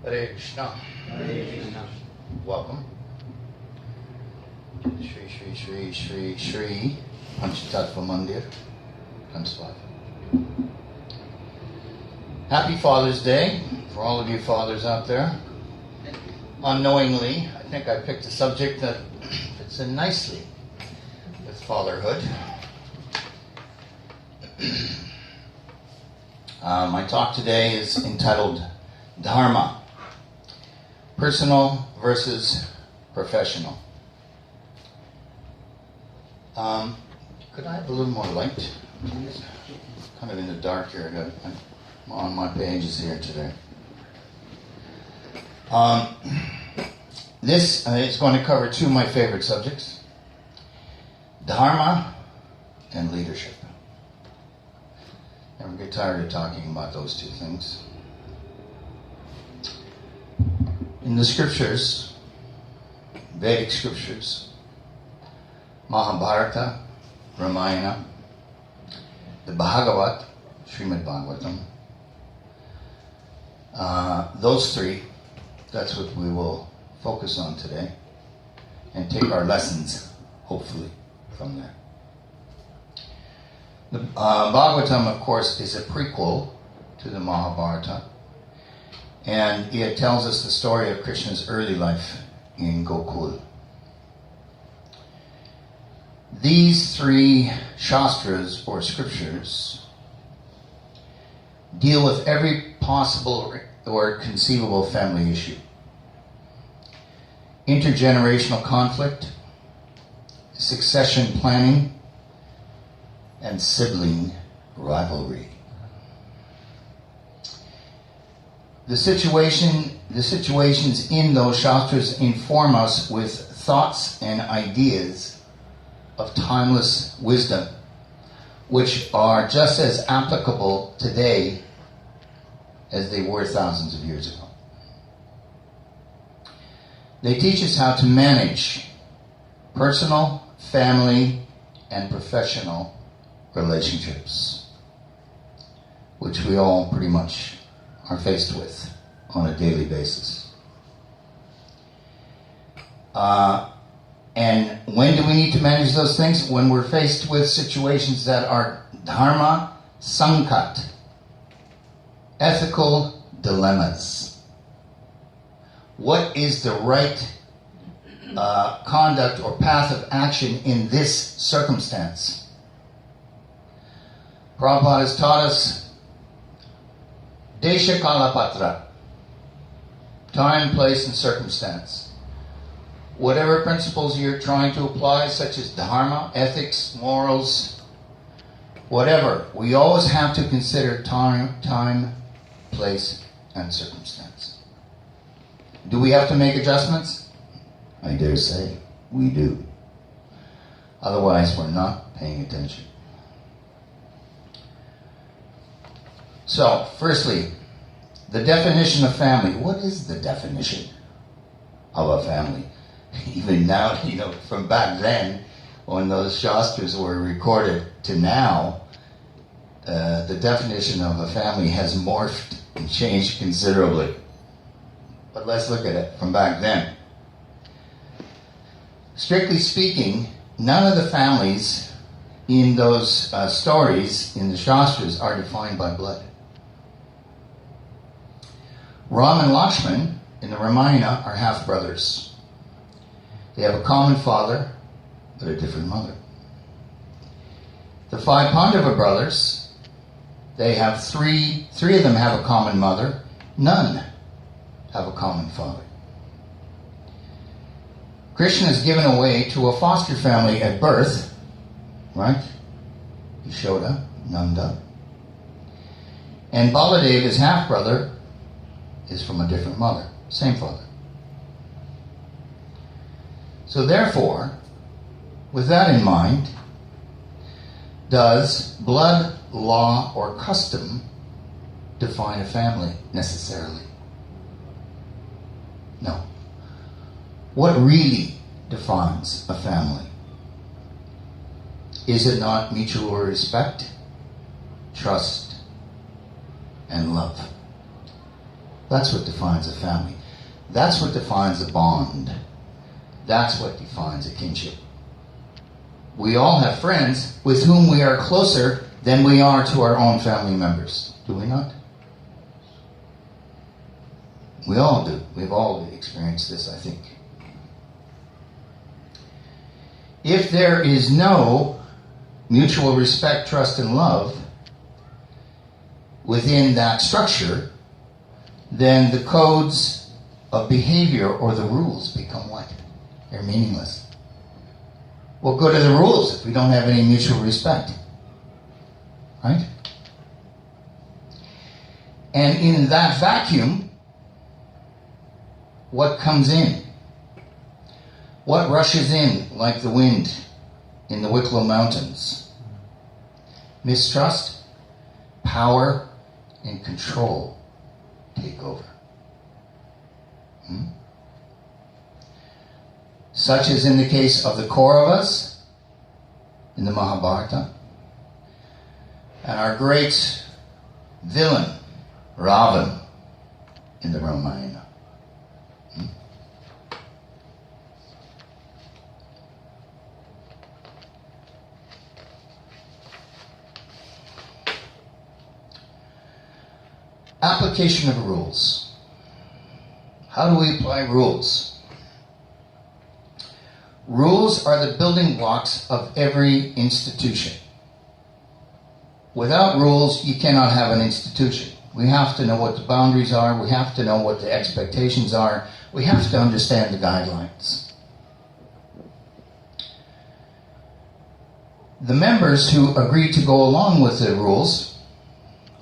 Hare Krishna. Hare Krishna. Welcome. Shri Panchatattva Mandir, Kanswad. Happy Father's Day for all of you fathers out there. Unknowingly, I think I picked a subject that fits in nicely with fatherhood. My talk today is entitled Dharma, Personal versus Professional. Could I have a little more light? It's kind of in the dark here. I'm on my pages here today. This is going to cover two of my favorite subjects, Dharma and leadership. Never get tired of talking about those two things. In the scriptures, Vedic scriptures, Mahabharata, Ramayana, the Bhagavat, Srimad Bhagavatam, those three, that's what we will focus on today and take our lessons, hopefully, from there. The Bhagavatam, of course, is a prequel to the Mahabharata, and it tells us the story of Krishna's early life in Gokul. These three shastras, or scriptures, deal with every possible or conceivable family issue. Intergenerational conflict, succession planning, and sibling rivalry. The situations in those shastras inform us with thoughts and ideas of timeless wisdom, which are just as applicable today as they were thousands of years ago. They teach us how to manage personal, family, and professional relationships, which we all pretty much are faced with on a daily basis. And when do we need to manage those things? When we're faced with situations that are dharma sankat, ethical dilemmas. What is the right conduct or path of action in this circumstance? Prabhupada has taught us Desha Kala Patra, time, place, and circumstance. Whatever principles you're trying to apply, such as dharma, ethics, morals, whatever, we always have to consider time, place, and circumstance. Do we have to make adjustments? I dare say we do. Otherwise, we're not paying attention. So, firstly, the definition of family. What is the definition of a family? Even now, from back then, when those Shastras were recorded to now, the definition of a family has morphed and changed considerably. But let's look at it from back then. Strictly speaking, none of the families in those stories in the Shastras are defined by blood. Ram and Lakshman in the Ramayana are half-brothers. They have a common father, but a different mother. The 5 Pandava brothers, they have three of them have a common mother, none have a common father. Krishna is given away to a foster family at birth, right? Yashoda, Nanda. And Baladev, his half-brother, is from a different mother, same father. So therefore, with that in mind, does blood, law, or custom define a family necessarily? No. What really defines a family? Is it not mutual respect, trust, and love? That's what defines a family. That's what defines a bond. That's what defines a kinship. We all have friends with whom we are closer than we are to our own family members. Do we not? We all do. We've all experienced this, I think. If there is no mutual respect, trust, and love within that structure, then the codes of behavior or the rules become what? They're meaningless. What good are the rules if we don't have any mutual respect? Right? And in that vacuum, what comes in? What rushes in like the wind in the Wicklow Mountains? Mistrust, power, and control take over. Such as in the case of the Kauravas in the Mahabharata, and our great villain, Ravan, in the Ramayana. Application of rules. How do we apply rules? Rules are the building blocks of every institution. Without rules, you cannot have an institution. We have to know what the boundaries are. We have to know what the expectations are. We have to understand the guidelines. The members who agree to go along with the rules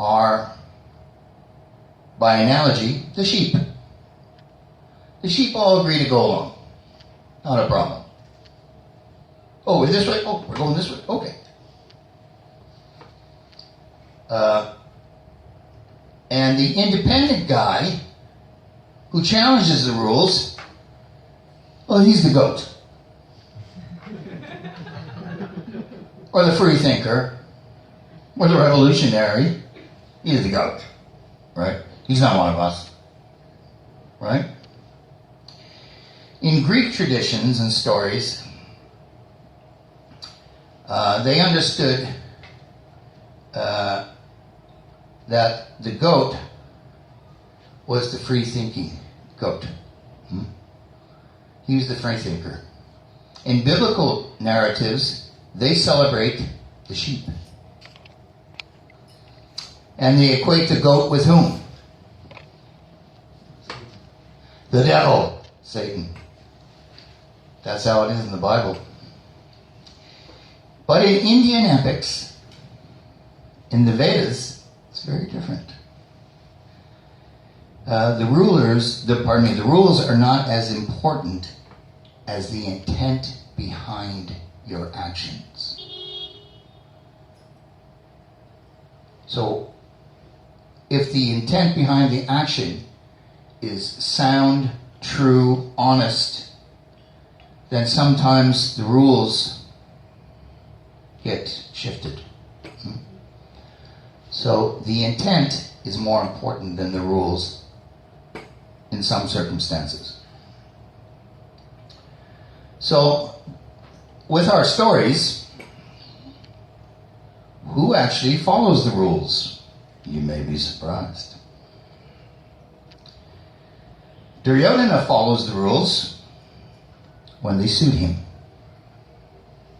are, by analogy, the sheep. The sheep all agree to go along. Not a problem. Oh, we're this way? Oh, we're going this way? Okay. And the independent guy who challenges the rules, well, he's the goat. Or the free thinker, or the revolutionary, he's the goat. Right? He's not one of us. Right? In Greek traditions and stories, they understood that the goat was the free-thinking goat. He was the free thinker. In biblical narratives, they celebrate the sheep. And they equate the goat with whom? The devil, Satan. That's how it is in the Bible. But in Indian epics, in the Vedas, it's very different. The rules are not as important as the intent behind your actions. So, if the intent behind the action is sound, true, honest, then sometimes the rules get shifted. So the intent is more important than the rules in some circumstances. So with our stories, who actually follows the rules? You may be surprised. Duryodhana follows the rules when they suit him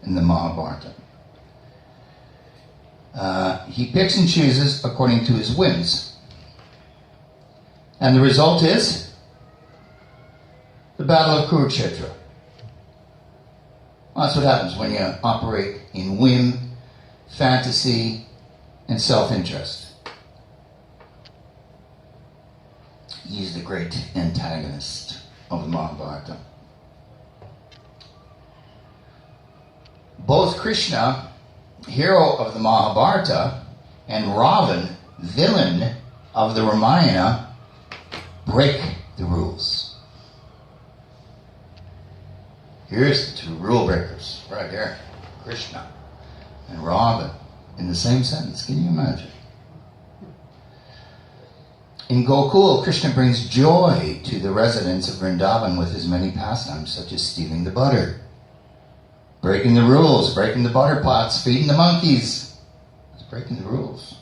in the Mahabharata. He picks and chooses according to his whims. And the result is the Battle of Kurukshetra. Well, that's what happens when you operate in whim, fantasy, and self-interest. He's the great antagonist of the Mahabharata. Both Krishna, hero of the Mahabharata, and Ravan, villain of the Ramayana, break the rules. Here's the two rule breakers, right here. Krishna and Ravan, in the same sentence. Can you imagine? In Gokul, Krishna brings joy to the residents of Vrindavan with his many pastimes, such as stealing the butter, breaking the rules, breaking the butter pots, feeding the monkeys. It's breaking the rules.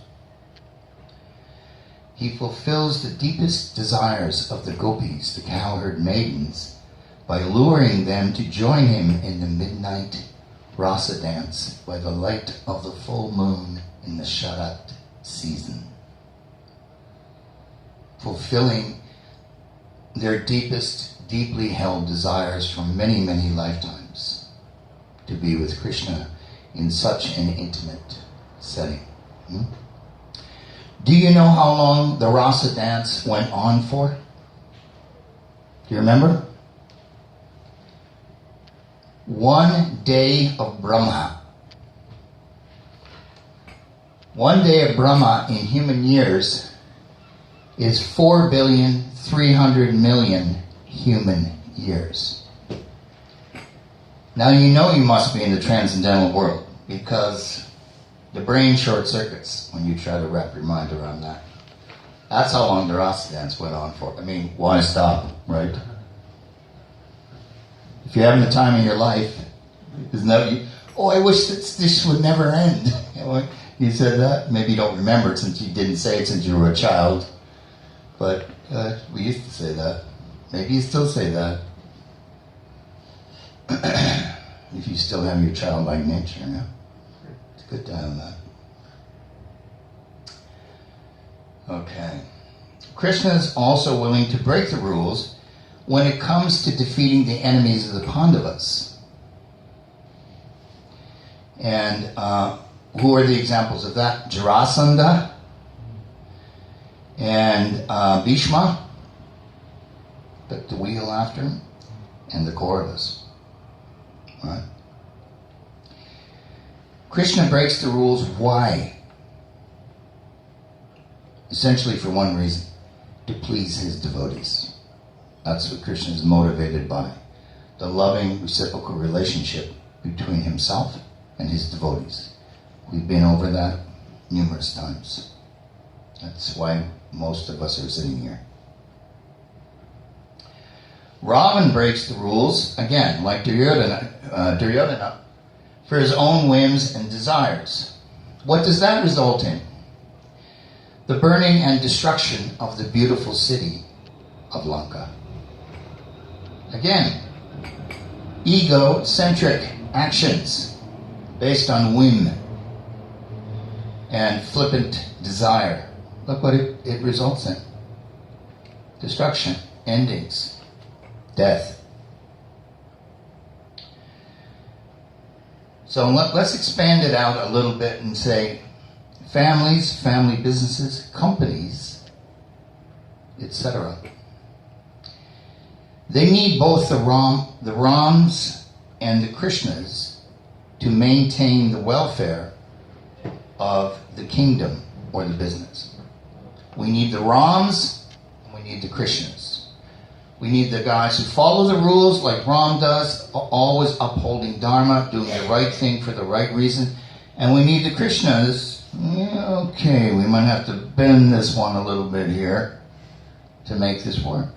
He fulfills the deepest desires of the gopis, the cowherd maidens, by luring them to join him in the midnight rasa dance by the light of the full moon in the Sharat season. Fulfilling their deepest, deeply held desires from many, many lifetimes to be with Krishna in such an intimate setting. Do you know how long the rasa dance went on for? Do you remember? 1 day of Brahma. 1 day of Brahma in human years is 4,300,000,000 human years. Now you know you must be in the transcendental world because the brain short circuits when you try to wrap your mind around that. That's how long the rasa dance went on for. I mean, why stop, right? If you're having the time of your life, isn't that you? Oh, I wish that this would never end. You said that? Maybe you don't remember it since you didn't say it since you were a child. But we used to say that. Maybe you still say that. If you still have your childlike nature, yeah? It's good to have that. Okay. Krishna is also willing to break the rules when it comes to defeating the enemies of the Pandavas. And who are the examples of that? Jarasandha and Bhishma, put the wheel after him, and the Kauravas. Right? Krishna breaks the rules. Why? Essentially for one reason, to please his devotees. That's what Krishna is motivated by. The loving reciprocal relationship between himself and his devotees. We've been over that numerous times. That's why most of us are sitting here. Ravan breaks the rules, again, like Duryodhana, for his own whims and desires. What does that result in? The burning and destruction of the beautiful city of Lanka. Again, egocentric actions based on whim and flippant desire. Look what it results in. Destruction, endings, death. So let's expand it out a little bit and say families, family businesses, companies etc. They need both the Rams and the Krishnas to maintain the welfare of the kingdom or the business. We need the Rams and we need the Krishnas. We need the guys who follow the rules like Ram does, always upholding Dharma, doing the right thing for the right reason. And we need the Krishnas. Okay, we might have to bend this one a little bit here to make this work.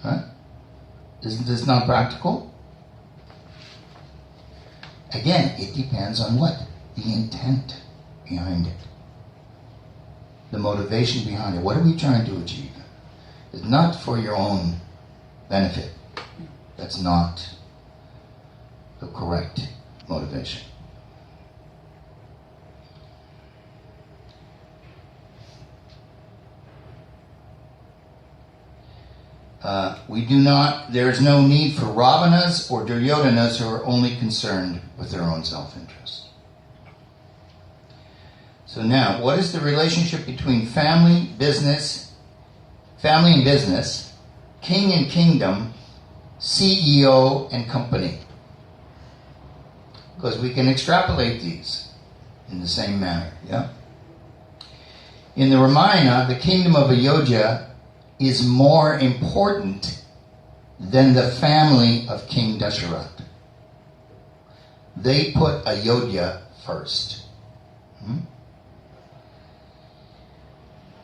Huh? Isn't this not practical? Again, it depends on what? The intent behind it. The motivation behind it. What are we trying to achieve? It's not for your own benefit. That's not the correct motivation. There is no need for Ravanas or Duryodhanas who are only concerned with their own self-interest. So now, what is the relationship between family and business, king and kingdom, CEO and company? Because we can extrapolate these in the same manner, yeah? In the Ramayana, the kingdom of Ayodhya is more important than the family of King Dasharatha. They put Ayodhya first.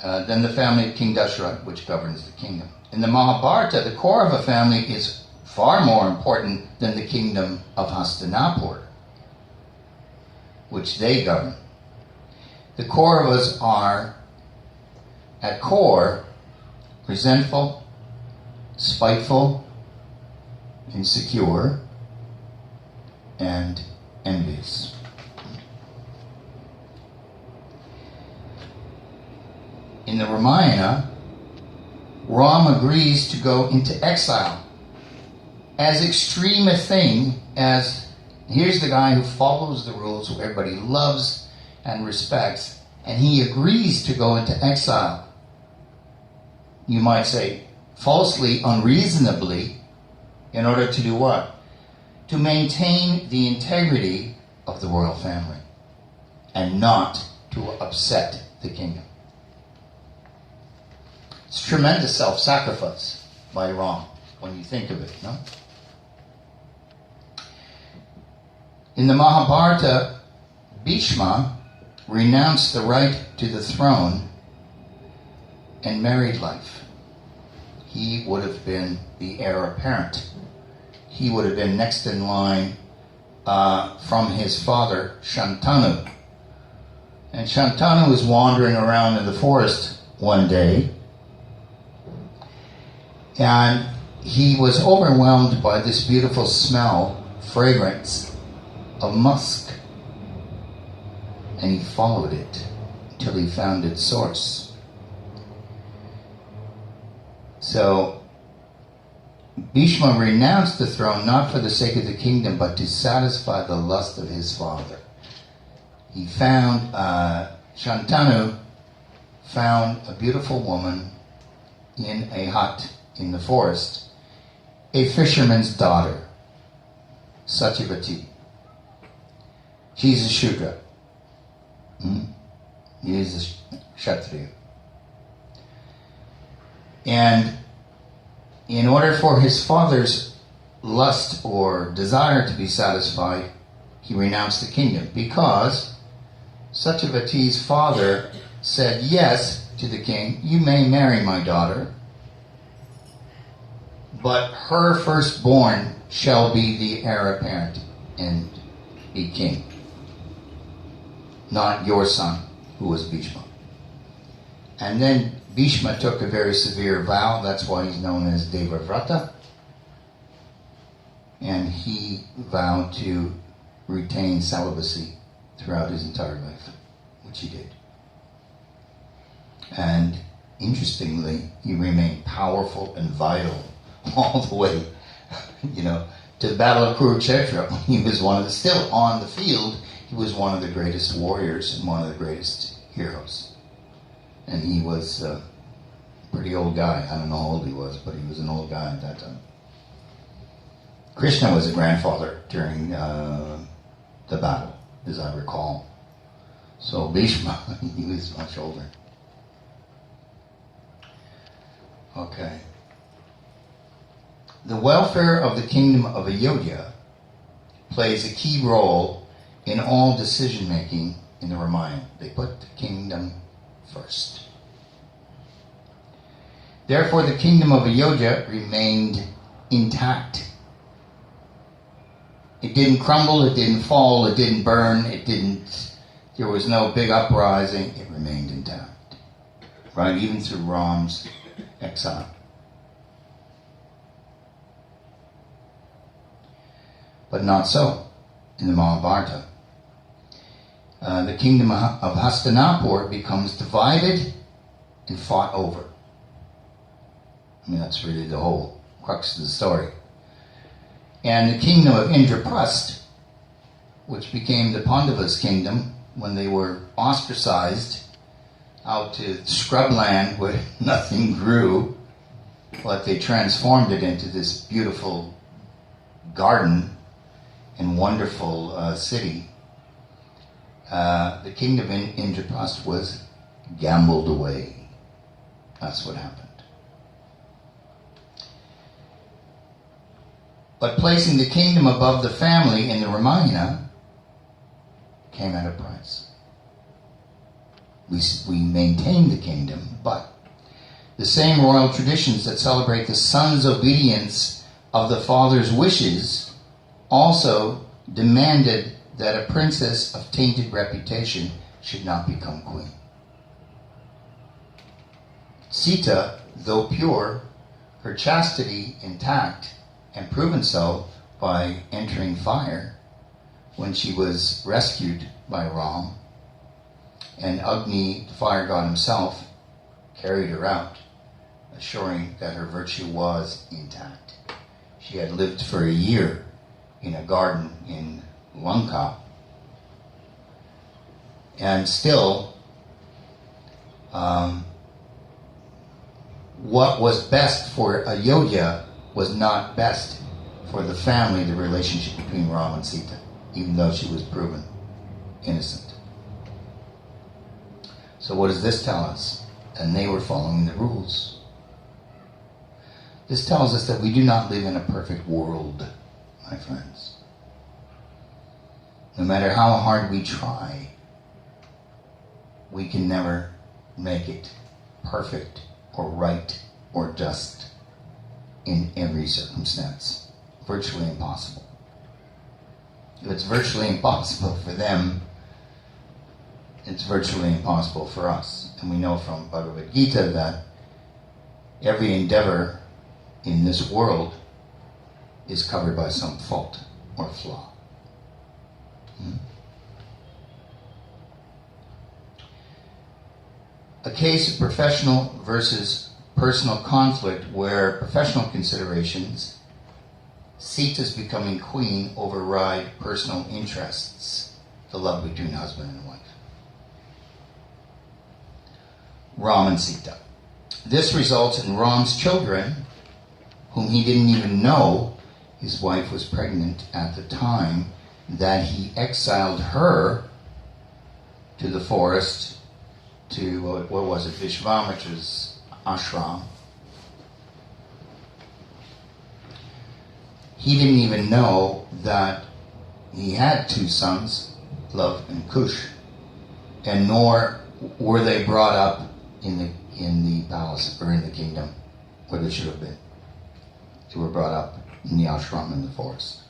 Then the family of King Dasharatha, which governs the kingdom. In the Mahabharata, the core of a family is far more important than the kingdom of Hastinapur, which they govern. The Kauravas are, at core, resentful, spiteful, insecure, and envious. In the Ramayana, Ram agrees to go into exile. As extreme a thing as, here's the guy who follows the rules, who everybody loves and respects, and he agrees to go into exile. You might say, falsely, unreasonably, in order to do what? To maintain the integrity of the royal family and not to upset the kingdom. It's tremendous self-sacrifice by Ram when you think of it, no? In the Mahabharata, Bhishma renounced the right to the throne and married life. He would have been the heir apparent. He would have been next in line from his father, Shantanu. And Shantanu was wandering around in the forest one day, and he was overwhelmed by this beautiful smell, fragrance of musk. And he followed it until he found its source. So, Bhishma renounced the throne not for the sake of the kingdom, but to satisfy the lust of his father. He found, Shantanu found a beautiful woman in a hut in the forest, a fisherman's daughter, Satyavati. She's a Shudra. He is a Kshatriya. And in order for his father's lust or desire to be satisfied, he renounced the kingdom, because Satyavati's father said yes to the king, you may marry my daughter, but her firstborn shall be the heir apparent and be king, not your son, who was Bhishma. And then Bhishma took a very severe vow. That's why he's known as Devavrata. And he vowed to retain celibacy throughout his entire life, which he did. And interestingly, he remained powerful and vital all the way, to the Battle of Kurukshetra. He was still on the field, he was one of the greatest warriors and one of the greatest heroes. And he was pretty old guy. I don't know how old he was, but he was an old guy at that time. Krishna was a grandfather during the battle, as I recall. So Bhishma, he was much older. Okay. The welfare of the kingdom of Ayodhya plays a key role in all decision-making in the Ramayana. They put the kingdom first. Therefore, the kingdom of Ayodhya remained intact. It didn't crumble, it didn't fall, it didn't burn, there was no big uprising, it remained intact. Right, even through Ram's exile. But not so in the Mahabharata. The kingdom of Hastinapur becomes divided and fought over. I mean, that's really the whole crux of the story. And the kingdom of Indraprastha, which became the Pandavas' kingdom when they were ostracized out to scrubland where nothing grew, but they transformed it into this beautiful garden and wonderful city. The kingdom of Indraprastha was gambled away. That's what happened. But placing the kingdom above the family in the Ramayana came at a price. We maintain the kingdom, but the same royal traditions that celebrate the son's obedience of the father's wishes also demanded that a princess of tainted reputation should not become queen. Sita, though pure, her chastity intact, and proven so by entering fire when she was rescued by Ram, and Agni, the fire god himself, carried her out, assuring that her virtue was intact. She had lived for a year in a garden in Lanka, and still what was best for Ayodhya was not best for the family, the relationship between Ram and Sita, even though she was proven innocent. So what does this tell us? And they were following the rules. This tells us that we do not live in a perfect world, my friends. No matter how hard we try, we can never make it perfect or right or just in every circumstance. Virtually impossible. If it's virtually impossible for them, it's virtually impossible for us. And we know from Bhagavad Gita that every endeavor in this world is covered by some fault or flaw. A case of professional versus personal conflict where professional considerations, Sita's becoming queen, override personal interests, the love between husband and wife. Ram and Sita. This results in Ram's children, whom he didn't even know his wife was pregnant at the time that he exiled her to the forest, to, what was it, Vishvamitra's ashram. He didn't even know that he had two sons, Love and Kush, and nor were they brought up in the palace or in the kingdom where they should have been. They were brought up in the ashram in the forest.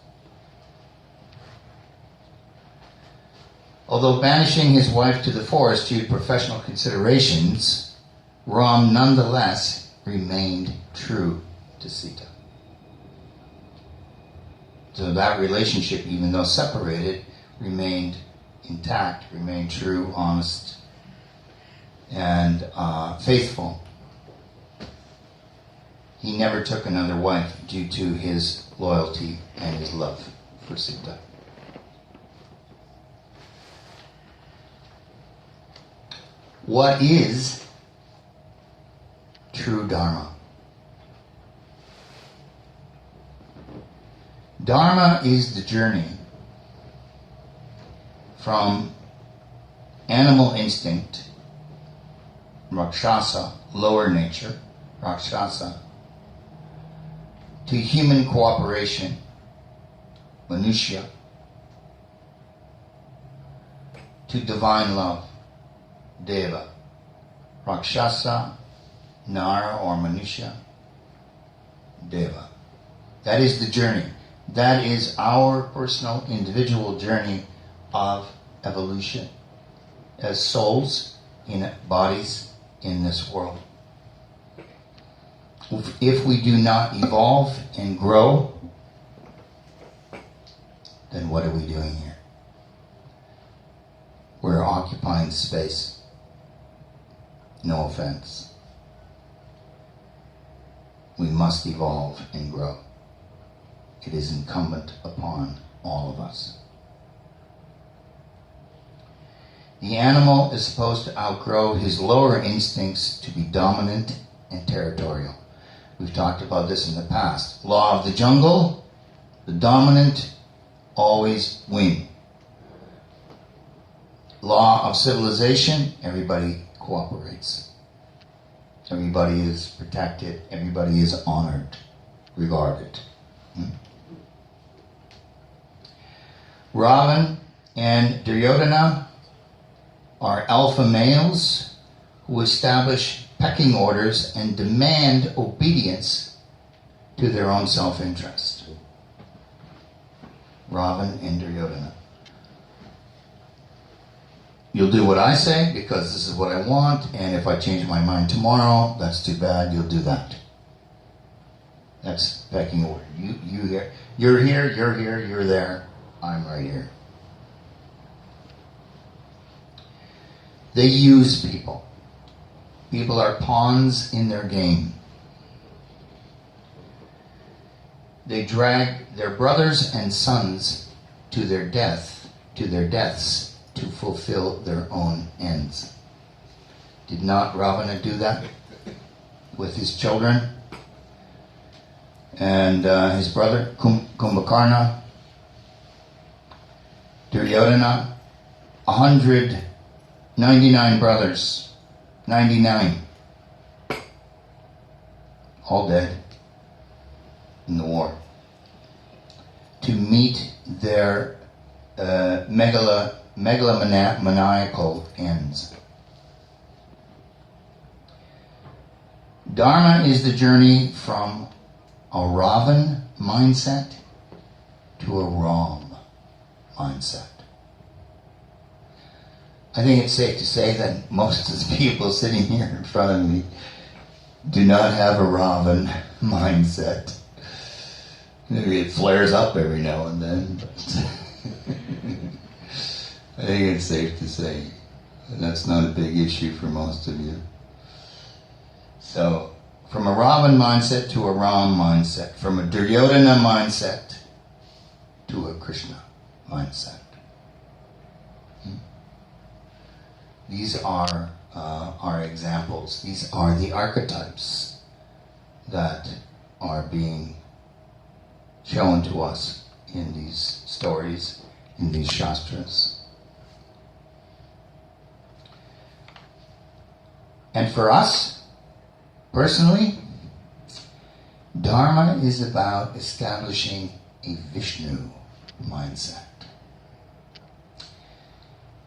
Although banishing his wife to the forest due to professional considerations, Ram nonetheless remained true to Sita. So that relationship, even though separated, remained intact, remained true, honest, and faithful. He never took another wife due to his loyalty and his love for Sita. What is true Dharma. Dharma is the journey from animal instinct, Rakshasa, lower nature, Rakshasa, to human cooperation, Manusya, to divine love, Deva, Rakshasa, Nara or Manusya, Deva. That is the journey. That is our personal, individual journey of evolution as souls in bodies in this world. If we do not evolve and grow, then what are we doing here? We're occupying space. No offense. We must evolve and grow. It is incumbent upon all of us. The animal is supposed to outgrow his lower instincts to be dominant and territorial. We've talked about this in the past. Law of the jungle, the dominant always win. Law of civilization, everybody cooperates. Everybody is protected, everybody is honored, regarded. Ravan and Duryodhana are alpha males who establish pecking orders and demand obedience to their own self-interest. Ravan and Duryodhana. You'll do what I say because this is what I want, and if I change my mind tomorrow, that's too bad, you'll do that. That's pecking order. You're here, you're there, I'm right here. They use people. People are pawns in their game. They drag their brothers and sons to their deaths, to fulfill their own ends. Did not Ravana do that with his children? And his brother Kumbhakarna, Duryodhana, 199 brothers, 99, all dead in the war, to meet their megalomaniacal ends. Dharma is the journey from a Ravan mindset to a Ram mindset. I think it's safe to say that most of the people sitting here in front of me do not have a Ravan mindset. Maybe it flares up every now and then, but I think it's safe to say that's not a big issue for most of you. So, from a Ravan mindset to a Ram mindset, from a Duryodhana mindset to a Krishna mindset. These are our examples. These are the archetypes that are being shown to us in these stories, in these shastras. And for us, personally, Dharma is about establishing a Vishnu mindset.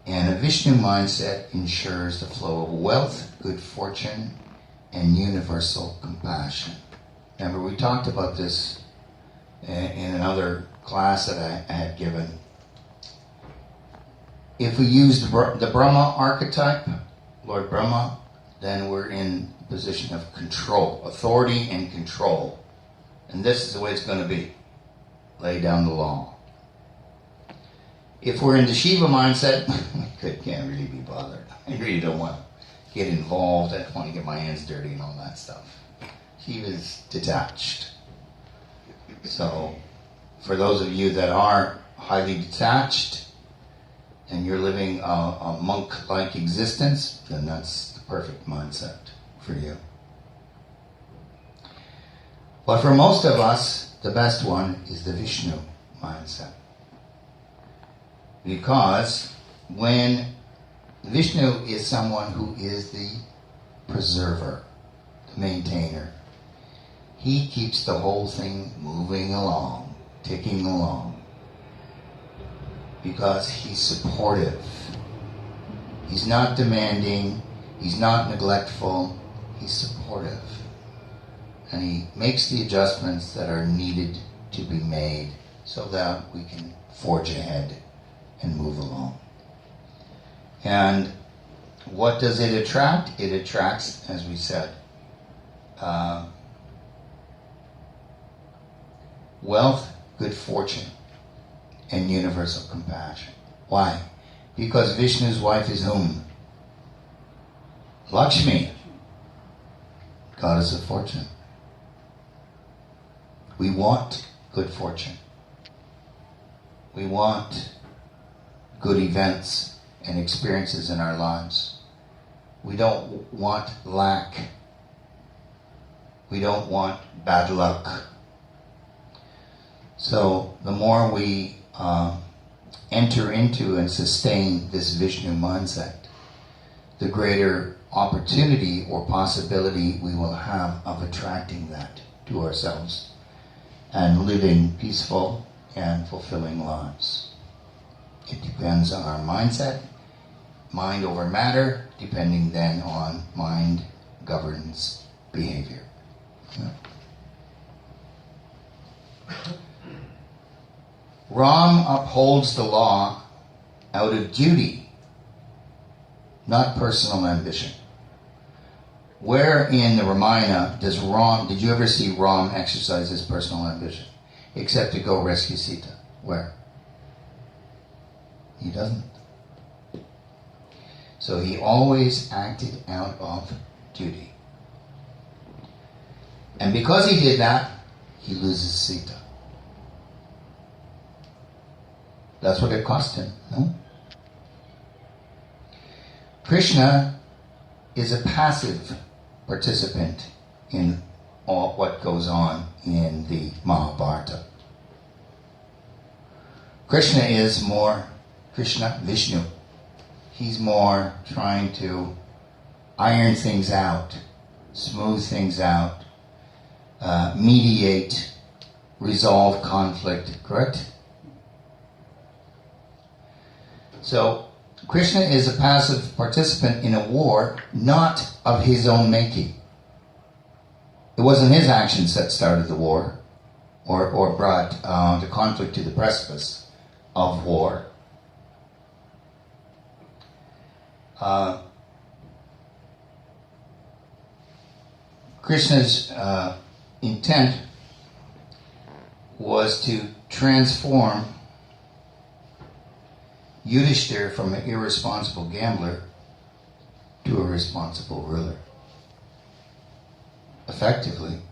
And a Vishnu mindset ensures the flow of wealth, good fortune, and universal compassion. Remember, we talked about this in another class that I had given. If we use the Brahma archetype, Lord Brahma, then we're in a position of control, authority and control. And this is the way it's going to be. Lay down the law. If we're in the Shiva mindset, I can't really be bothered. I really don't want to get involved. I don't want to get my hands dirty and all that stuff. Shiva's detached. So, for those of you that are highly detached and you're living a monk-like existence, then that's the perfect mindset for you. But for most of us, the best one is the Vishnu mindset. Because when Vishnu is someone who is the preserver, the maintainer, he keeps the whole thing moving along, ticking along. Because he's supportive. He's not demanding, he's not neglectful, he's supportive. And he makes the adjustments that are needed to be made so that we can forge ahead and move along. And what does it attract? It attracts, as we said, wealth, good fortune, and universal compassion. Why? Because Vishnu's wife is whom? Lakshmi, goddess of fortune. We want good fortune. We want good events and experiences in our lives. We don't want lack. We don't want bad luck. So the more we enter into and sustain this Vishnu mindset, the greater opportunity or possibility we will have of attracting that to ourselves and living peaceful and fulfilling lives. It depends on our mindset, mind over matter, depending then on mind governs behavior. Yeah. Ram upholds the law out of duty, not personal ambition. Where in the Ramayana did you ever see Ram exercise his personal ambition? Except to go rescue Sita. Where? He doesn't. So he always acted out of duty. And because he did that, he loses Sita. That's what it cost him, no? Krishna is a passive participant in all what goes on in the Mahabharata. Vishnu. He's more trying to iron things out, smooth things out, mediate, resolve conflict, correct? So, Krishna is a passive participant in a war not of his own making. It wasn't his actions that started the war or brought the conflict to the precipice of war. Krishna's intent was to transform Yudhishthira from an irresponsible gambler to a responsible ruler. Effectively,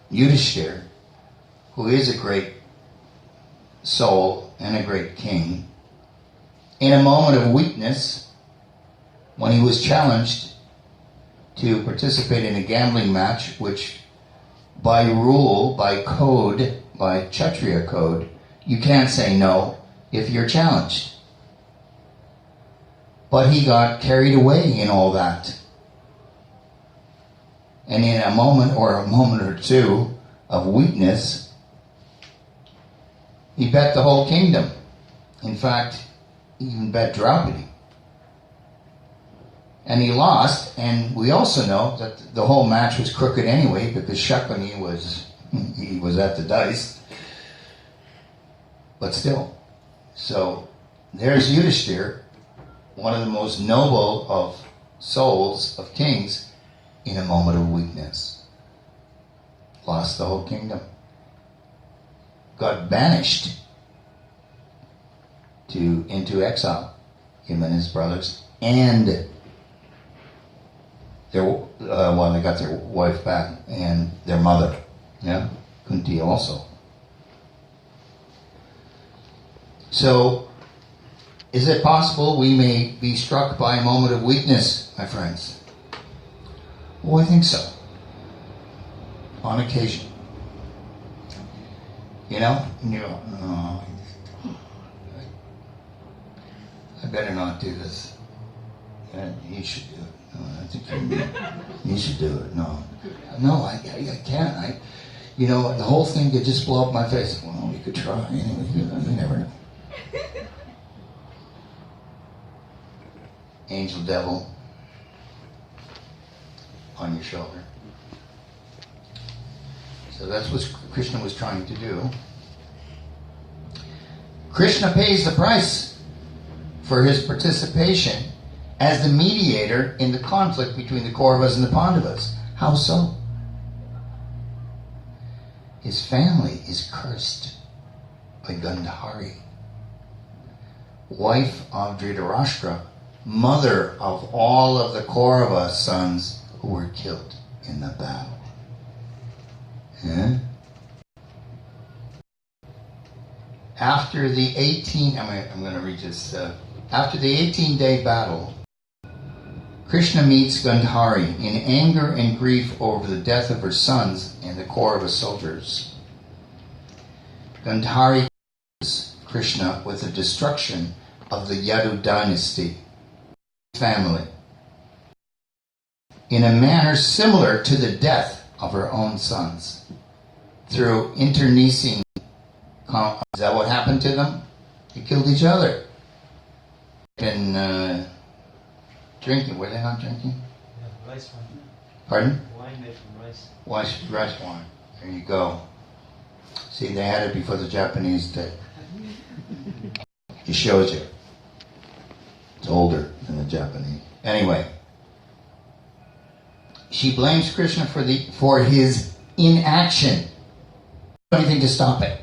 Yudhishthira, who is a great soul and a great king, in a moment of weakness, when he was challenged to participate in a gambling match, which by rule, by code, by Kshatriya code, you can't say no if you're challenged. But he got carried away in all that. And in a moment or two of weakness, he bet the whole kingdom. In fact, he even bet Draupadi. And he lost, and we also know that the whole match was crooked anyway because Shakuni was at the dice. But still. So there's Yudhishthira, one of the most noble of souls, of kings, in a moment of weakness. Lost the whole kingdom. Got banished into exile, him and his brothers, and they got their wife back, and their mother, Kunti also. So, is it possible we may be struck by a moment of weakness, my friends? Oh, I think so. on occasion. You know, and you're like, oh, I better not do this. Yeah, you should do it. No, I think you should do it. No, I can't. You know, the whole thing could just blow up my face. Well, we could try. Anyway, you never know. Angel, devil on your shoulder. So that's what Krishna was trying to do. Krishna pays the price for his participation as the mediator in the conflict between the Kauravas and the Pandavas. How so? His family is cursed by Gandhari, wife of Dhritarashtra, mother of all of the Kaurava sons who were killed in the battle. Yeah? After the 18-day battle, Krishna meets Gandhari in anger and grief over the death of her sons and the Kaurava soldiers. Gandhari accuses Krishna with the destruction of the Yadu dynasty family in a manner similar to the death of her own sons through internecine. Is that what happened to them? They killed each other. And drinking. Were they not drinking? Yeah, rice wine. Pardon? Wine made from rice. Rice wine. There you go. See, they had it before the Japanese did. It shows you. It's older than the Japanese. Anyway, she blames Krishna for his inaction. Anything to stop it.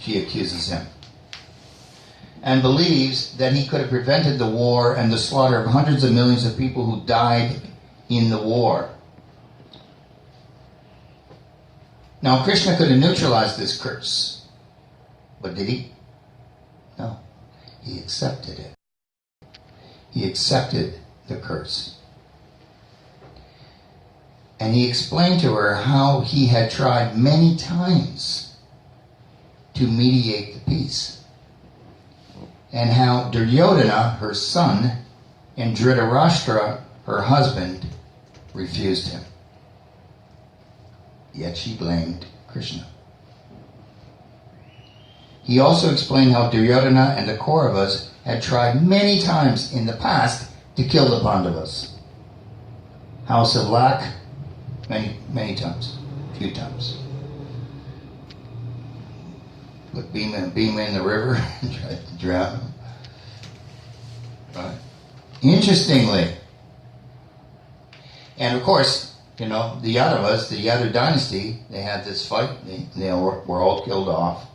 She accuses him. And believes that he could have prevented the war and the slaughter of hundreds of millions of people who died in the war. Now, Krishna could have neutralized this curse. But did he? No. He accepted it. He accepted the curse. And he explained to her how he had tried many times to mediate the peace. And how Duryodhana, her son, and Dhritarashtra, her husband, refused him. Yet she blamed Krishna. He also explained how Duryodhana and the Kauravas had tried many times in the past to kill the Pandavas. House of Lac, many times, a few times. Put Bhima in the river and tried to drown him. Right. Interestingly, and of course, you know, the Yadavas, the Yadu dynasty, they had this fight. They were all killed off,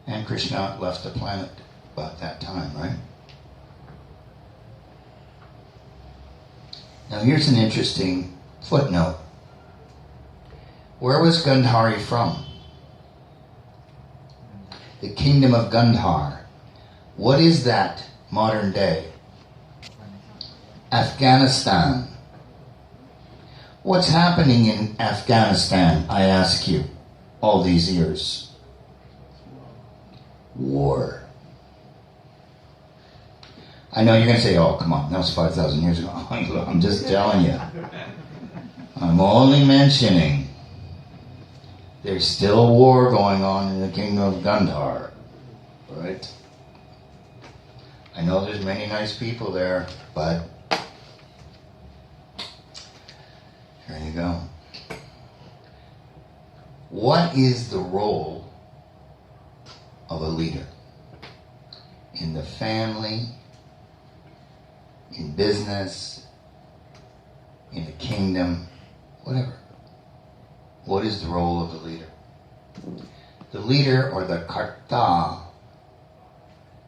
and Krishna left the planet about that time, right? Now here's an interesting footnote. Where was Gandhari from? The kingdom of Gandhar. What is that modern day? Afghanistan. What's happening in Afghanistan, I ask you, all these years? War. I know you're going to say, oh, come on, that was 5,000 years ago. I'm just telling you. I'm only mentioning there's still a war going on in the kingdom of Gandhar, right? I know there's many nice people there, but there you go. What is the role of a leader in the family, in business, in the kingdom, whatever? What is the role of the leader? The leader, or the karta,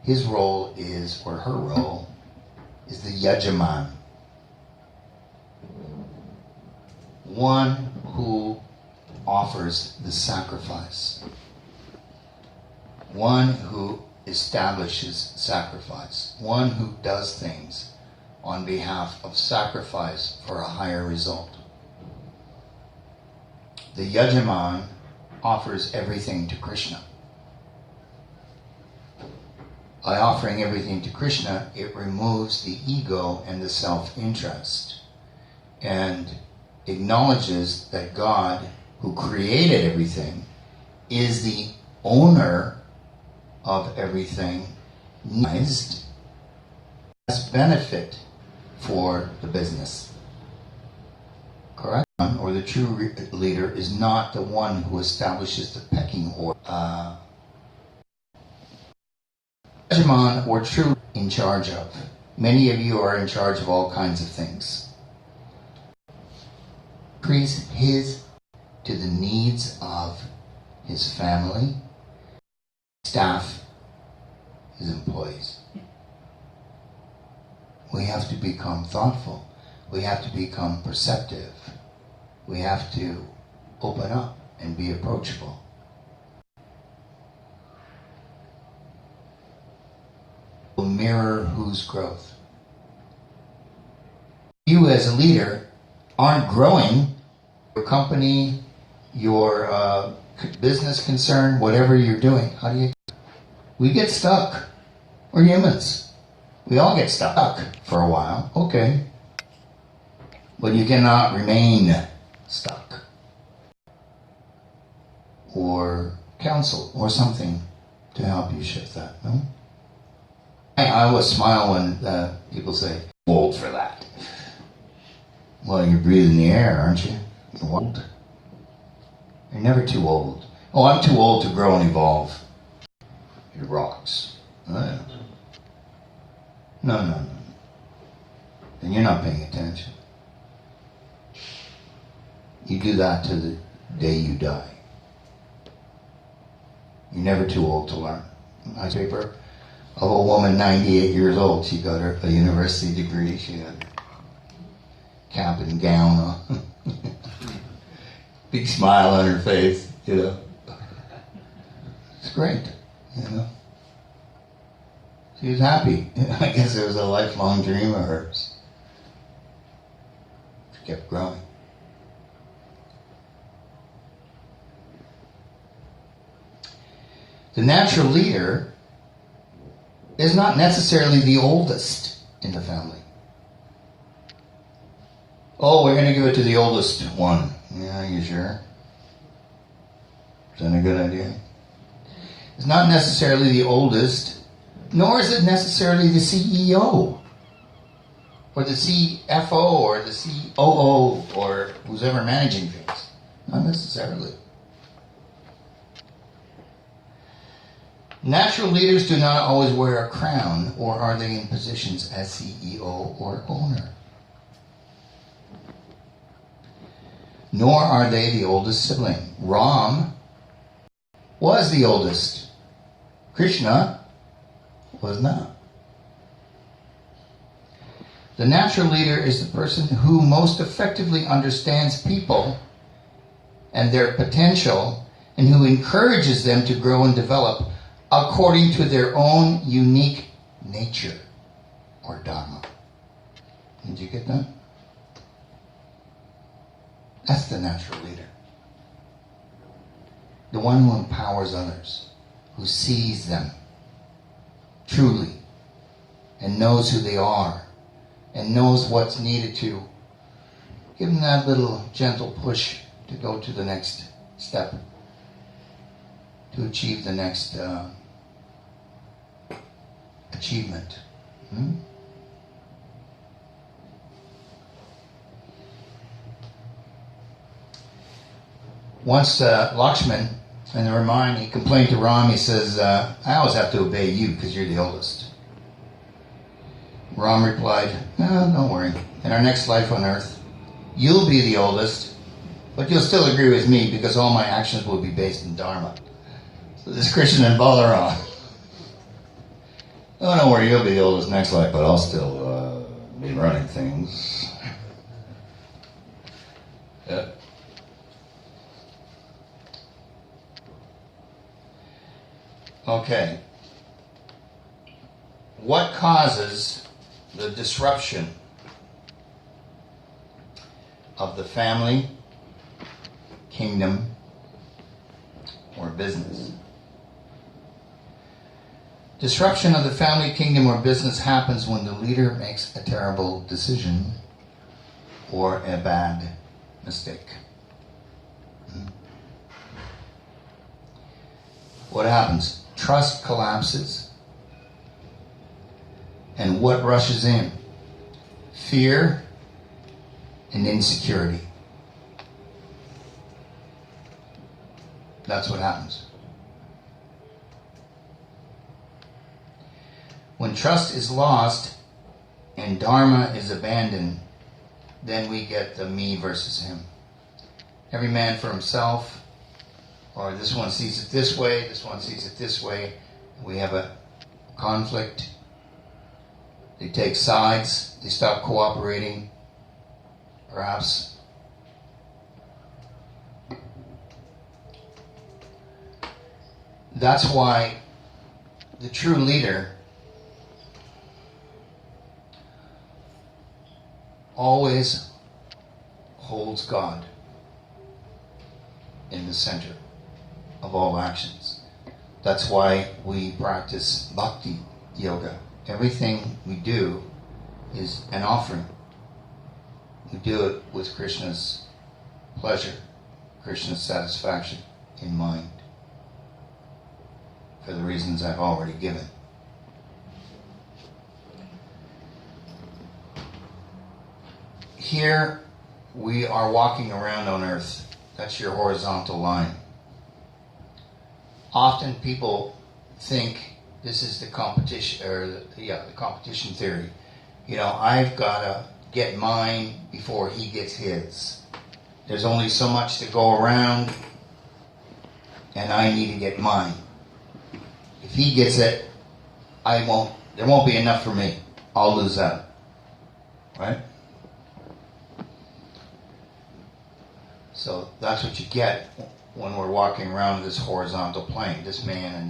his role is, or her role, is the yajaman. One who offers the sacrifice. One who establishes sacrifice. One who does things on behalf of sacrifice for a higher result. the Yajman offers everything to Krishna. By offering everything to Krishna, it removes the ego and the self-interest and acknowledges that God, who created everything, is the owner of everything, as benefit for the business. Correct? Or the true leader is not the one who establishes the pecking order. Yajman or true in charge of. Many of you are in charge of all kinds of things. Increase his to the needs of his family, staff, his employees. We have to become thoughtful. We have to become perceptive. We have to open up and be approachable. Will mirror whose growth? You as a leader aren't growing your company, your business concern, whatever you're doing. How do you? We get stuck. We're humans. We all get stuck for a while. Okay. But you cannot remain stuck. Or counsel or something to help you shift that, no? I always smile when people say, "You're old for that." Well, you're breathing the air, aren't you? You're old. You're never too old. Oh, I'm too old to grow and evolve. It rocks. Oh, yeah. No. Then you're not paying attention. You do that to the day you die. You're never too old to learn. Nice paper of a woman 98 years old. She got a university degree. She had her cap and gown on. Big smile on her face, you know. It's great, you know. She was happy. I guess it was a lifelong dream of hers. She kept growing. The natural leader is not necessarily the oldest in the family. Oh, we're going to give it to the oldest one. Yeah, you sure? Is that a good idea? It's not necessarily the oldest, nor is it necessarily the CEO, or the CFO, or the COO, or who's ever managing things. Not necessarily. Natural leaders do not always wear a crown, or are they in positions as CEO or owner. Nor are they the oldest sibling. Ram was the oldest. Krishna was not. The natural leader is the person who most effectively understands people and their potential, and who encourages them to grow and develop according to their own unique nature or dharma. Did you get that? That's the natural leader. The one who empowers others, who sees them truly, and knows who they are, and knows what's needed to give them that little gentle push to go to the next step, to achieve the next achievement. Once Lakshman and the Ramayana, he complained to Ram, he says, I always have to obey you because you're the oldest. Ram replied, no, don't worry. In our next life on earth, you'll be the oldest, but you'll still agree with me because all my actions will be based in Dharma. So this Krishna and Balaram. Oh, don't worry, you'll be the oldest next life, but I'll still be running things. Yeah. Okay. What causes the disruption of the family, kingdom, or business. Disruption of the family, kingdom, or business happens when the leader makes a terrible decision or a bad mistake. What happens? Trust collapses. And what rushes in? Fear and insecurity. That's what happens. When trust is lost and dharma is abandoned, then we get the me versus him. Every man for himself, or this one sees it this way, this one sees it this way. We have a conflict. They take sides. They stop cooperating. Perhaps. That's why the true leader always holds God in the center of all actions. That's why we practice bhakti yoga. Everything we do is an offering. We do it with Krishna's pleasure, Krishna's satisfaction in mind, for the reasons I've already given. Here we are walking around on earth. That's your horizontal line. Often people think this is the competition, or the competition theory. You know, I've got to get mine before he gets his. There's only so much to go around, and I need to get mine. If he gets it, there won't be enough for me. I'll lose out. Right? So that's what you get when we're walking around this horizontal plane, this man,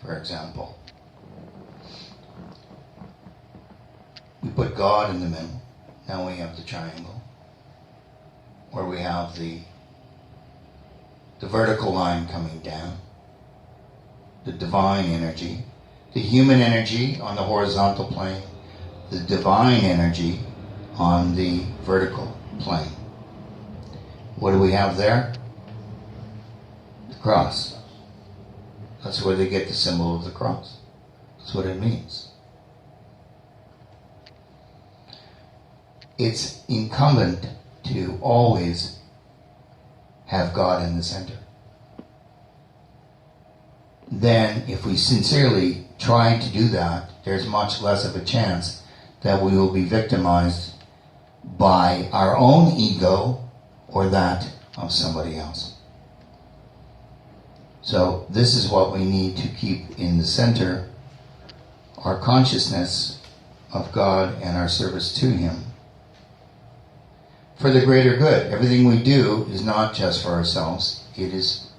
for example. We put God in the middle. Now we have the triangle, where we have the vertical line coming down, the divine energy, the human energy on the horizontal plane, the divine energy on the vertical plane. What do we have there? The cross. That's where they get the symbol of the cross. That's what it means. It's incumbent to always have God in the center. Then, if we sincerely try to do that, there's much less of a chance that we will be victimized by our own ego or that of somebody else. So this is what we need to keep in the center, our consciousness of God and our service to Him for the greater good. Everything we do is not just for ourselves. It is,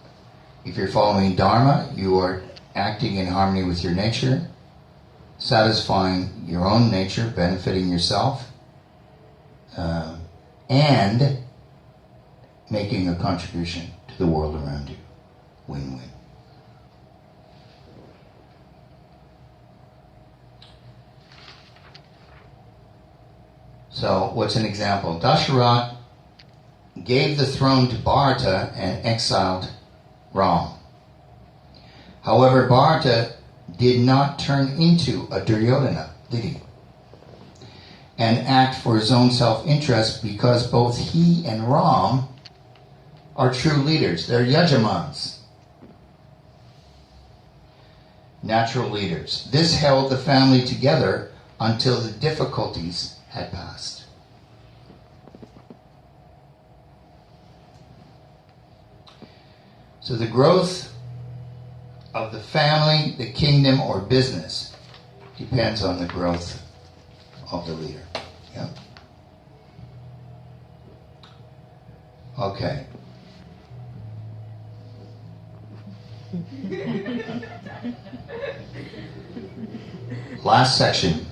if you're following Dharma, you are acting in harmony with your nature, satisfying your own nature, benefiting yourself, and making a contribution to the world around you. Win-win. So, what's an example? Dasharatha gave the throne to Bharata and exiled Ram. However, Bharata did not turn into a Duryodhana, did he? And act for his own self-interest, because both he and Ram are true leaders. They're yajamans, natural leaders. This held the family together until the difficulties had passed. So the growth of the family, the kingdom, or business depends on the growth of the leader. Yeah. Okay. Last section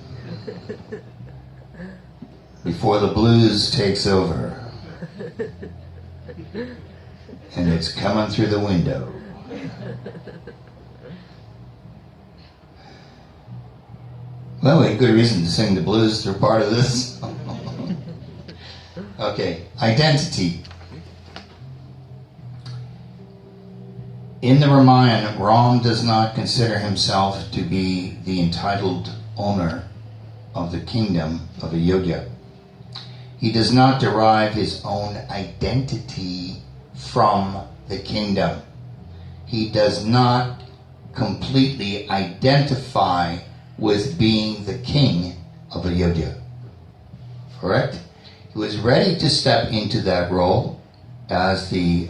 before the blues takes over. And it's coming through the window. Well, we have good reason to sing the blues through part of this. Okay, identity. In the Ramayana, Ram does not consider himself to be the entitled owner of the kingdom of Ayodhya. He does not derive his own identity from the kingdom. He does not completely identify with being the king of Ayodhya. Correct? He was ready to step into that role as the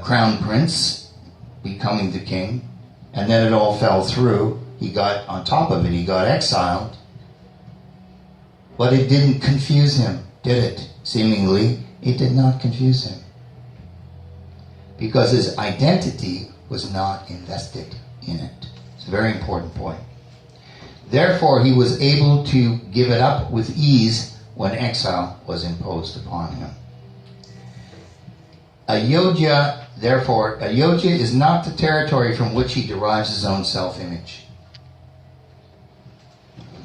crown prince, becoming the king, and then it all fell through. He got on top of it, he got exiled. But it didn't confuse him, did it? Seemingly, it did not confuse him. Because his identity was not invested in it. It's a very important point. Therefore, he was able to give it up with ease when exile was imposed upon him. Ayodhya is not the territory from which he derives his own self-image.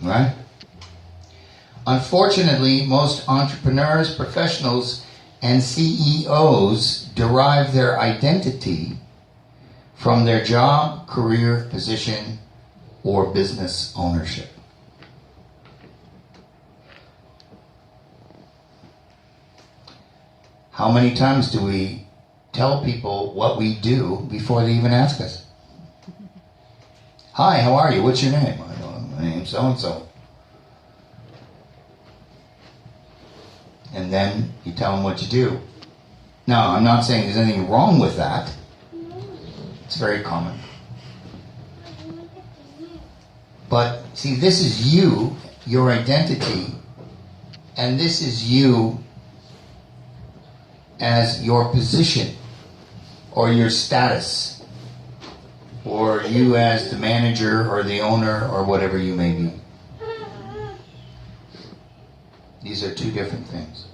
Right? Unfortunately, most entrepreneurs, professionals, and CEOs derive their identity from their job, career, position, or business ownership. How many times do we tell people what we do before they even ask us? Hi, how are you? What's your name? I know, my name's so-and-so. And then you tell them what you do. Now, I'm not saying there's anything wrong with that. It's very common. But see, this is you, your identity, and this is you as your position or your status, or you as the manager or the owner or whatever you may be. These are two different things.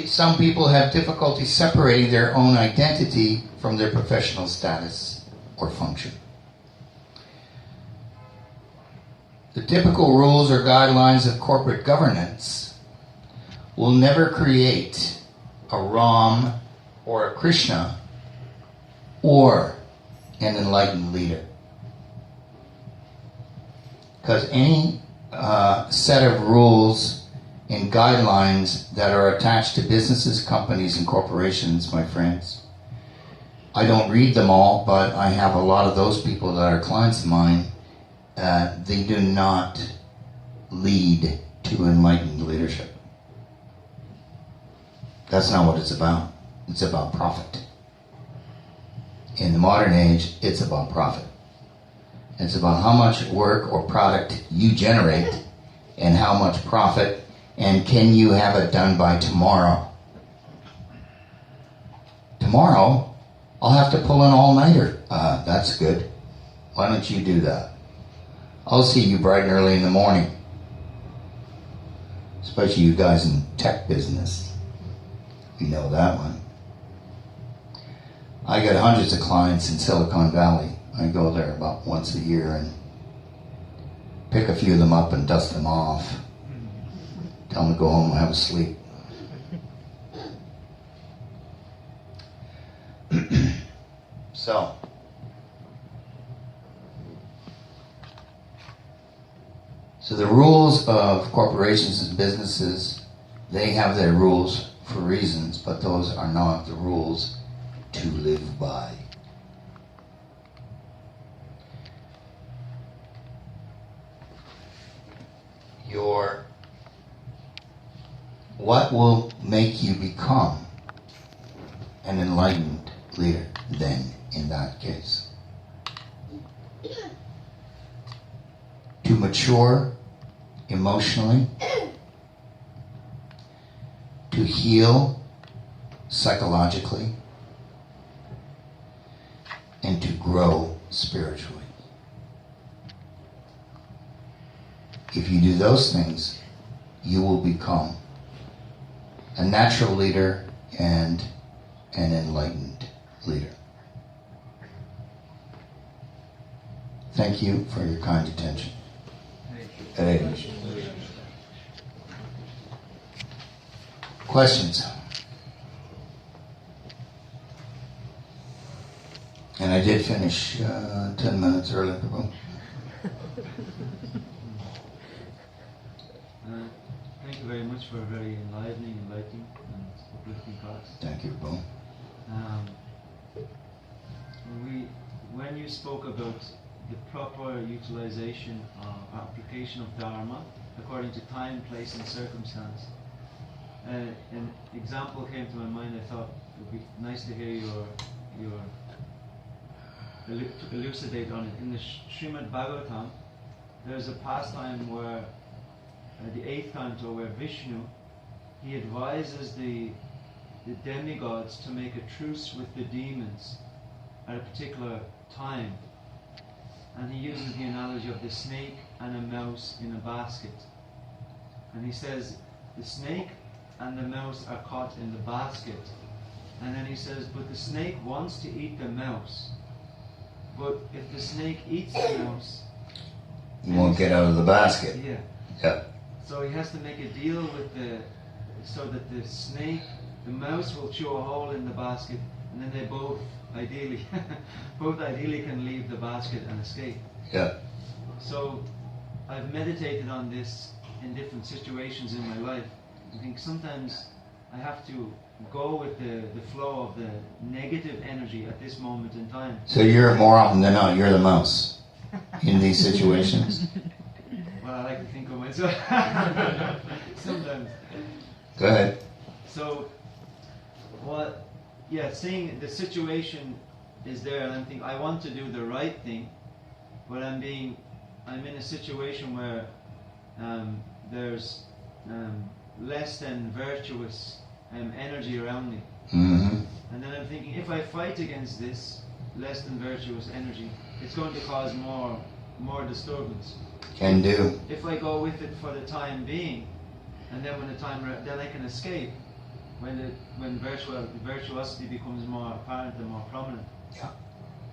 Some people have difficulty separating their own identity from their professional status or function. The typical rules or guidelines of corporate governance will never create a Ram or a Krishna or an enlightened leader. Because any set of rules and guidelines that are attached to businesses, companies, and corporations, my friends, I don't read them all, but I have a lot of those people that are clients of mine. They do not lead to enlightened leadership. That's not what it's about. It's about profit. In the modern age, it's about profit. It's about how much work or product you generate and how much profit, and can you have it done by tomorrow. Tomorrow, I'll have to pull an all-nighter. That's good. Why don't you do that? I'll see you bright and early in the morning. Especially you guys in tech business. You know that one. I got hundreds of clients in Silicon Valley. I go there about once a year and pick a few of them up and dust them off. Tell them to go home and have a sleep. So the rules of corporations and businesses, they have their rules for reasons, but those are not the rules to live by. What will make you become an enlightened leader then, in that case? To mature emotionally, to heal psychologically, and to grow spiritually. If you do those things, you will become a natural leader and an enlightened leader. Thank you for your kind attention. Hey. Questions? And I did finish 10 minutes early. Thank you very much for a very enlightening, and uplifting class. Thank you, Bo. When you spoke about the proper utilization of application of Dharma according to time, place and circumstance, an example came to my mind. I thought it would be nice to hear your elucidate on it. In the Srimad Bhagavatam, there's a pastime where the 8th canto, where Vishnu, he advises the demigods to make a truce with the demons at a particular time. And he uses the analogy of the snake and a mouse in a basket. And he says the snake and the mouse are caught in the basket. And then he says, but the snake wants to eat the mouse. But if the snake eats the mouse, you won't get out of the basket. Yeah. Yeah. So he has to make a deal with so that the mouse will chew a hole in the basket, and then they both ideally can leave the basket and escape. Yeah. So I've meditated on this in different situations in my life. I think sometimes I have to go with the flow of the negative energy at this moment in time. So you're, more often than not, you're the mouse in these situations. Well, I like to think of myself sometimes. Go ahead. So, seeing the situation is there, and I'm thinking I want to do the right thing, but I'm in a situation where there's less than virtuous energy around me. Mm-hmm. And then I'm thinking, if I fight against this less than virtuous energy, it's going to cause more disturbance. Can do. If I go with it for the time being, and then then I can escape when virtuosity becomes more apparent and more prominent. Yeah.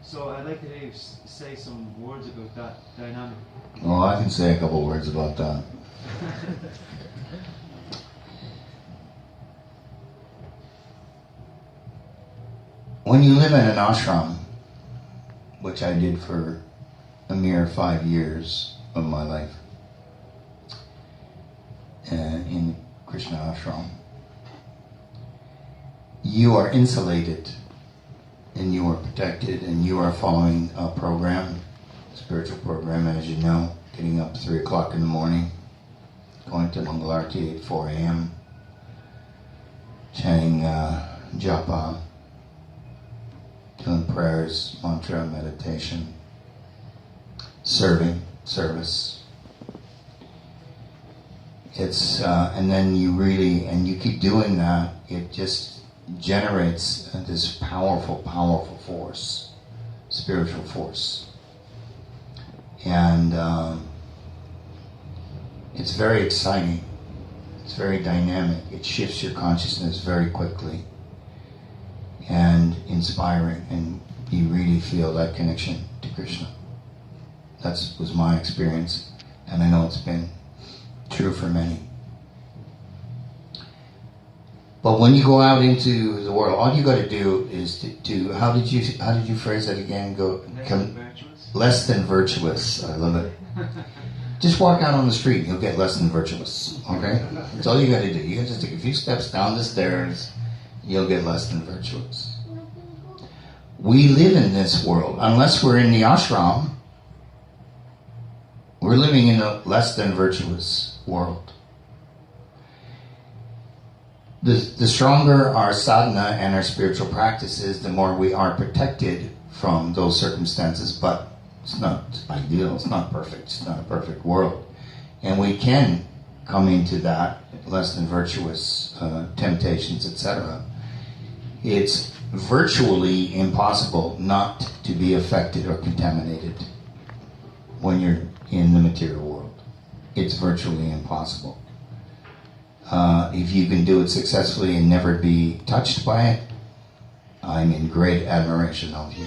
So I'd like to hear you say some words about that dynamic. Well, I can say a couple words about that. When you live in an ashram, which I did for a mere 5 years of my life, in Krishna ashram, you are insulated and you are protected and you are following a program, spiritual program, as you know, getting up at 3 o'clock in the morning, going to Mangalarti at 4 a.m., chanting japa, doing prayers, mantra, meditation, service. It's and then you keep doing that. It just generates this powerful force, spiritual force, and it's very exciting. It's very dynamic. It shifts your consciousness very quickly and inspiring, and you really feel that connection to Krishna. That was my experience, and I know it's been true for many. But when you go out into the world, all you got to do is to how did you phrase that again? Less than virtuous. I love it. Just walk out on the street and you'll get less than virtuous. Okay, that's all you got to do. You got to just take a few steps down the stairs. You'll get less than virtuous. We live in this world. Unless we're in the ashram, we're living in a less than virtuous world. The stronger our sadhana and our spiritual practice is, the more we are protected from those circumstances. But it's not ideal. It's not perfect. It's not a perfect world. And we can come into that less than virtuous temptations, etc. It's virtually impossible not to be affected or contaminated when you're in the material world. It's virtually impossible. If you can do it successfully and never be touched by it, I'm in great admiration of you.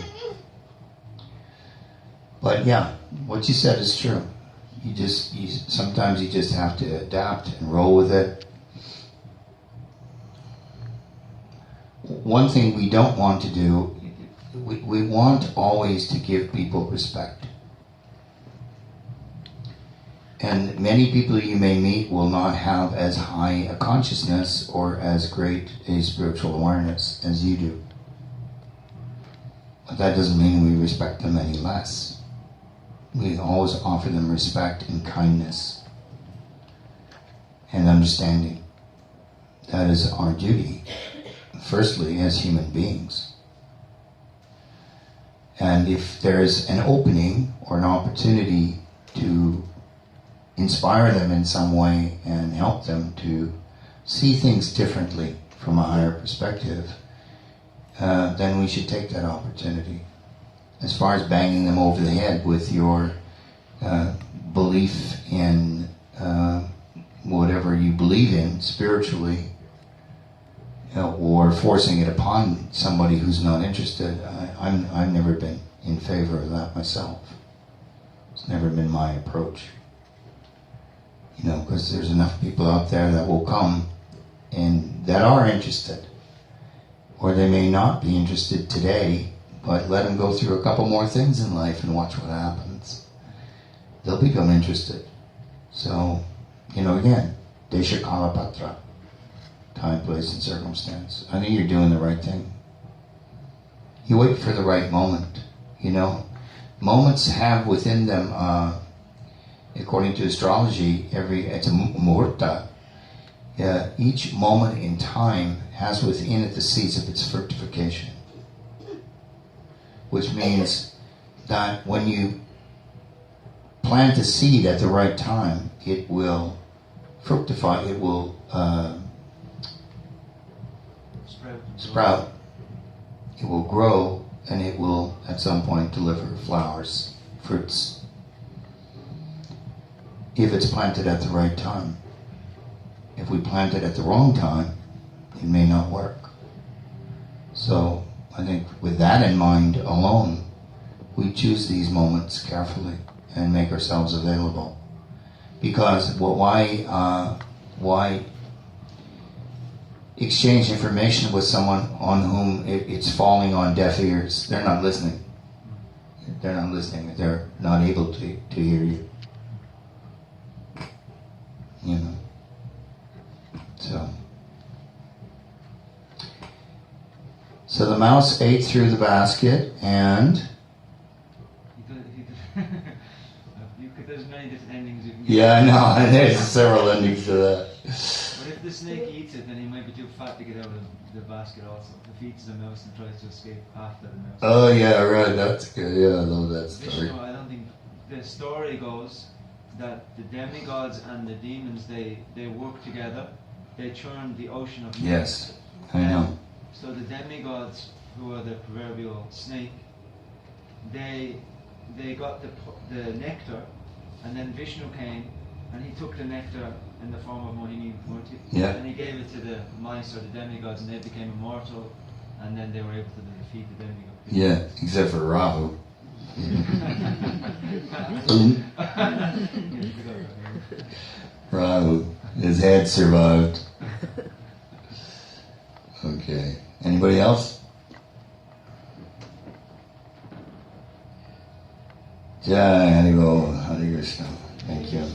But yeah, what you said is true. Sometimes you just have to adapt and roll with it. One thing we don't want to do, we want always to give people respect. And many people you may meet will not have as high a consciousness or as great a spiritual awareness as you do. But that doesn't mean we respect them any less. We always offer them respect and kindness and understanding. That is our duty, firstly, as human beings. And if there is an opening or an opportunity to inspire them in some way and help them to see things differently from a higher perspective, then we should take that opportunity. As far as banging them over the head with your belief in whatever you believe in spiritually, or forcing it upon somebody who's not interested, I've never been in favor of that myself. It's never been my approach. Because there's enough people out there that will come and that are interested. Or they may not be interested today, but let them go through a couple more things in life and watch what happens. They'll become interested. So, again, Desha Kala Patra, time, place, and circumstance. I think you're doing the right thing. You wait for the right moment. Moments have within them, according to astrology, it's a muhurta. Each moment in time has within it the seeds of its fructification. Which means that when you plant a seed at the right time, it will fructify, it will sprout, it will grow, and it will at some point deliver flowers, fruits, if it's planted at the right time. If we plant it at the wrong time, it may not work. So I think with that in mind alone, we choose these moments carefully and make ourselves available. Because why exchange information with someone on whom it's falling on deaf ears? They're not listening. They're not listening. They're not able to hear you. So the mouse ate through the basket, and there's many different endings you can get. Yeah, I know. And there's several endings to that. But if the snake eats it, then he might be too fat to get out of the basket also. If he eats the mouse and tries to escape after the mouse. Oh yeah, right. That's good. Yeah, I love that story. Vishnu, I don't think the story goes that the demigods and the demons they work together. They churn the ocean of milk. Yes, I know. So the demigods, who are the proverbial snake, they got the nectar, and then Vishnu came and he took the nectar in the form of Mohini Murti, and he gave it to the mice or the demigods, and they became immortal, and then they were able to defeat the demigods. Yeah, except for Rahu. Rahu, his head survived. Okay. Anybody else? Jai Haribo, Hare Krishna. Thank you.